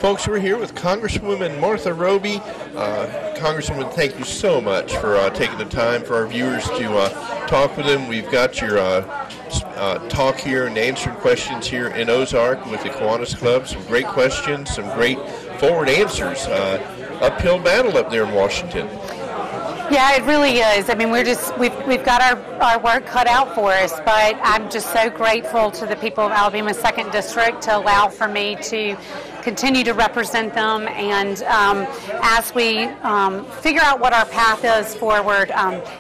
folks, we're here with Congresswoman Martha Roby. Congresswoman, thank you so much for taking the time for our viewers to talk with them. We've got your talk here and answering questions here in Ozark with the Kiwanis Club. Some great questions, some great forward answers. Uphill battle up there in Washington. Yeah, it really is. I mean, we've got our work cut out for us, but I'm just so grateful to the people of Alabama's 2nd District to allow for me to continue to represent them, and as we figure out what our path is forward,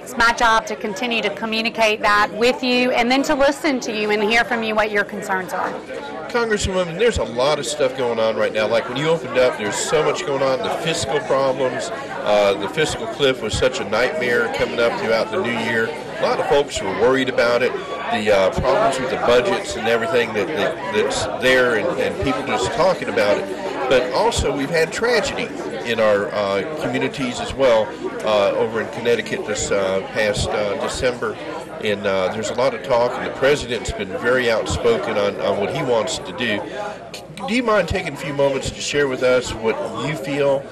it's my job to continue to communicate that with you and then to listen to you and hear from you what your concerns are. Congresswoman, there's a lot of stuff going on right now. Like when you opened up, there's so much going on. The fiscal problems, the fiscal cliff was such a nightmare coming up throughout the new year. A lot of folks were worried about it. The problems with the budgets and everything that's there, and people just talking about it. But also we've had tragedy in our communities as well over in Connecticut this past December. And there's a lot of talk, and the president's been very outspoken on what he wants to do. Do you mind taking a few moments to share with us what you feel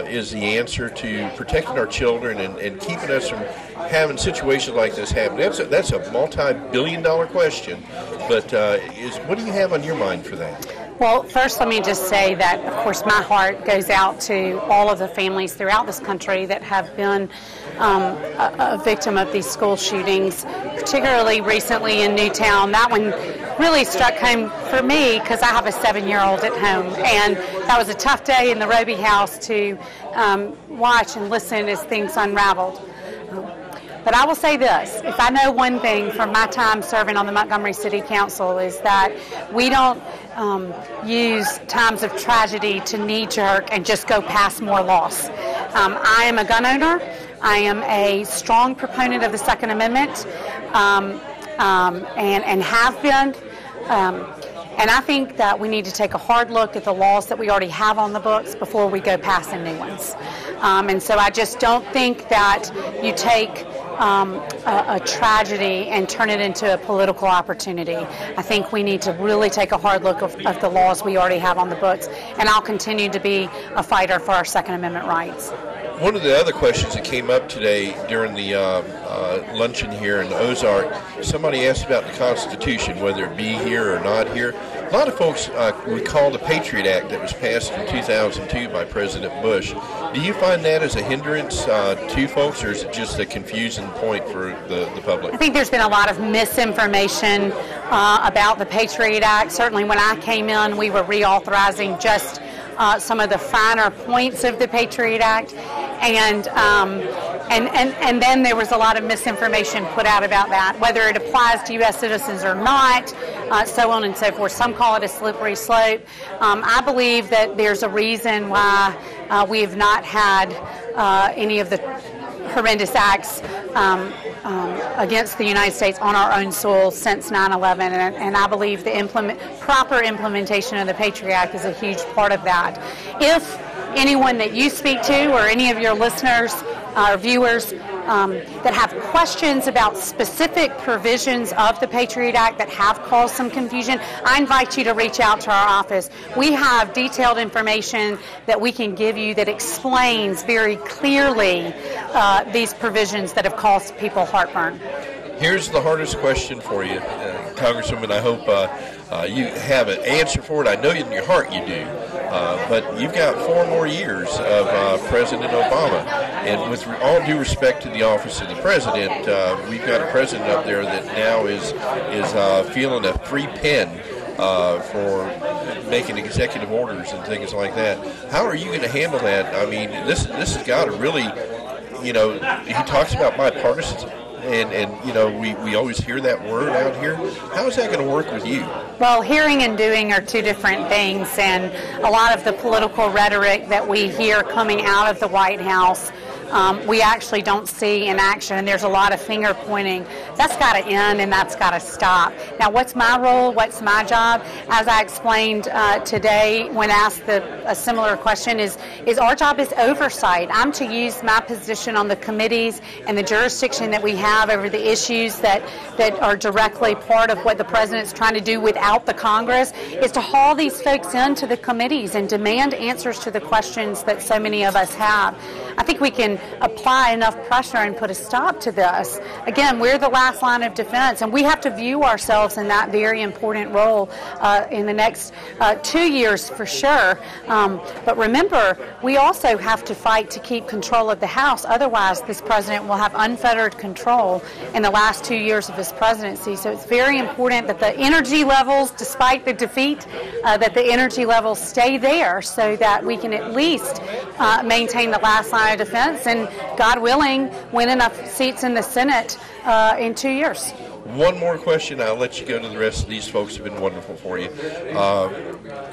is the answer to protecting our children and keeping us from having situations like this happen? That's a multi-billion-dollar question, but what do you have on your mind for that? Well, first let me just say that, of course, my heart goes out to all of the families throughout this country that have been a victim of these school shootings, particularly recently in Newtown. That one really struck home for me because I have a 7-year-old at home, and that was a tough day in the Roby house to watch and listen as things unraveled. But I will say this, if I know one thing from my time serving on the Montgomery City Council is that we don't use times of tragedy to knee-jerk and just go past more loss. I am a gun owner. I am a strong proponent of the Second Amendment and have been. And I think that we need to take a hard look at the laws that we already have on the books before we go passing new ones. And so I just don't think that you take a tragedy and turn it into a political opportunity. I think we need to really take a hard look of the laws we already have on the books, and I'll continue to be a fighter for our Second Amendment rights. One of the other questions that came up today during the luncheon here in Ozark, somebody asked about the Constitution, whether it be here or not here. A lot of folks recall the Patriot Act that was passed in 2002 by President Bush. Do you find that as a hindrance to folks, or is it just a confusing point for the public? I think there's been a lot of misinformation about the Patriot Act. Certainly when I came in, we were reauthorizing just some of the finer points of the Patriot Act, and then there was a lot of misinformation put out about that, whether it applies to U.S. citizens or not, so on and so forth. Some call it a slippery slope. I believe that there's a reason why we have not had any of the horrendous acts against the United States on our own soil since 9/11, and I believe the proper implementation of the Patriot Act is a huge part of that. If anyone that you speak to or any of your listeners or viewers that have questions about specific provisions of the Patriot Act that have caused some confusion, I invite you to reach out to our office. We have detailed information that we can give you that explains very clearly these provisions that have caused people heartburn. Here's the hardest question for you, Congresswoman. I hope you have an answer for it. I know in your heart you do. But you've got 4 more years of President Obama. And with all due respect to the office of the president, we've got a president up there that now is feeling a free pen for making executive orders and things like that. How are you going to handle that? I mean, this has got to really, he talks about bipartisan. And we always hear that word out here. How is that going to work with you? Well, hearing and doing are two different things, and a lot of the political rhetoric that we hear coming out of the White House we actually don't see in action, and there's a lot of finger pointing. That's got to end, and that's got to stop. Now, what's my role? What's my job? As I explained today when asked a similar question, is our job is oversight. I'm to use my position on the committees and the jurisdiction that we have over the issues that are directly part of what the president's trying to do without the Congress, is to haul these folks into the committees and demand answers to the questions that so many of us have. I think we can apply enough pressure and put a stop to this. Again, we're the last line of defense, and we have to view ourselves in that very important role in the next 2 years for sure. But remember, we also have to fight to keep control of the House. Otherwise, this president will have unfettered control in the last 2 years of his presidency. So it's very important that the energy levels, despite the defeat, that the energy levels stay there so that we can at least maintain the last line of defense and, God willing, win enough seats in the Senate in 2 years. One more question, I'll let you go to the rest of these folks have been wonderful for you.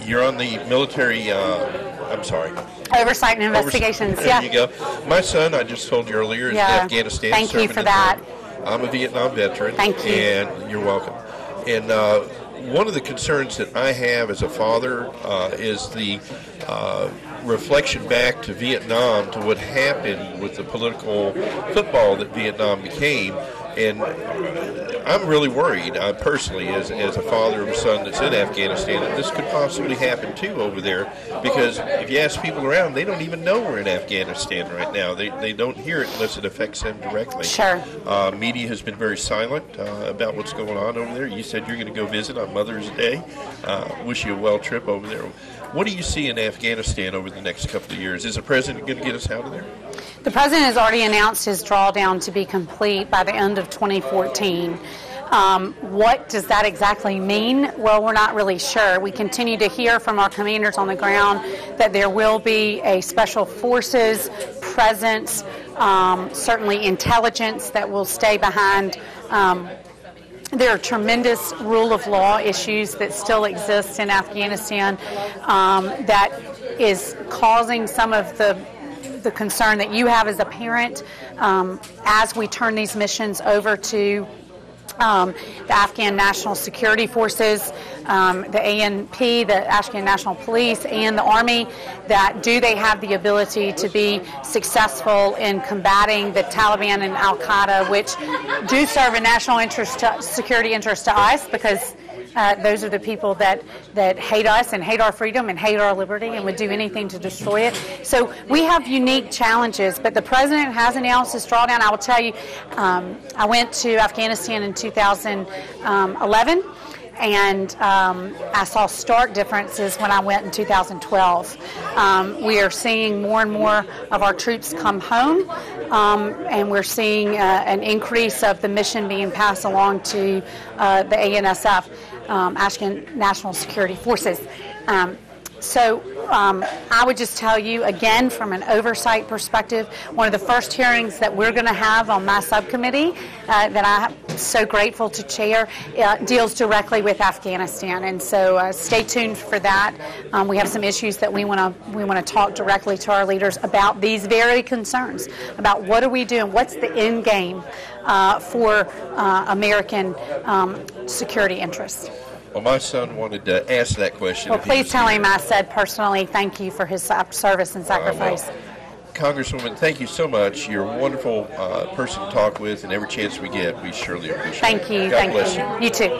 You're on the military, Oversight and Investigations, There you go. My son, I just told you earlier, is in Afghanistan. Thank you for that. I'm a Vietnam veteran. Thank you. And you're welcome. And one of the concerns that I have as a father is the reflection back to Vietnam, to what happened with the political football that Vietnam became. And I'm really worried, personally, as a father of a son that's in Afghanistan, that this could possibly happen too over there. Because if you ask people around, they don't even know we're in Afghanistan right now. They don't hear it unless it affects them directly. Sure. Media has been very silent about what's going on over there. You said you're going to go visit on Mother's Day. Wish you a well trip over there. What do you see in Afghanistan over the next couple of years? Is the president going to get us out of there? The president has already announced his drawdown to be complete by the end of 2014. What does that exactly mean? Well, we're not really sure. We continue to hear from our commanders on the ground that there will be a special forces presence, certainly intelligence that will stay behind. There are tremendous rule of law issues that still exist in Afghanistan that is causing some of the concern that you have as a parent as we turn these missions over to the Afghan National Security Forces, the ANP, the Afghan National Police, and the Army, that do they have the ability to be successful in combating the Taliban and Al-Qaeda, which do serve a national interest, security interest to us, because those are the people that hate us and hate our freedom and hate our liberty and would do anything to destroy it. So we have unique challenges, but the president has announced his drawdown. I will tell you, I went to Afghanistan in 2011, and I saw stark differences when I went in 2012. We are seeing more and more of our troops come home, and we're seeing an increase of the mission being passed along to the ANSF, Afghan National Security Forces. So I would just tell you, again, from an oversight perspective, one of the first hearings that we're going to have on my subcommittee that I'm so grateful to chair deals directly with Afghanistan. And so stay tuned for that. We have some issues that we want to talk directly to our leaders about these very concerns, about what are we doing, what's the end game for American security interests. Well, my son wanted to ask that question. Well, please tell him I said personally thank you for his service and sacrifice. Congresswoman, thank you so much. You're a wonderful person to talk with, and every chance we get, we surely appreciate it. Thank you. God bless you. You too.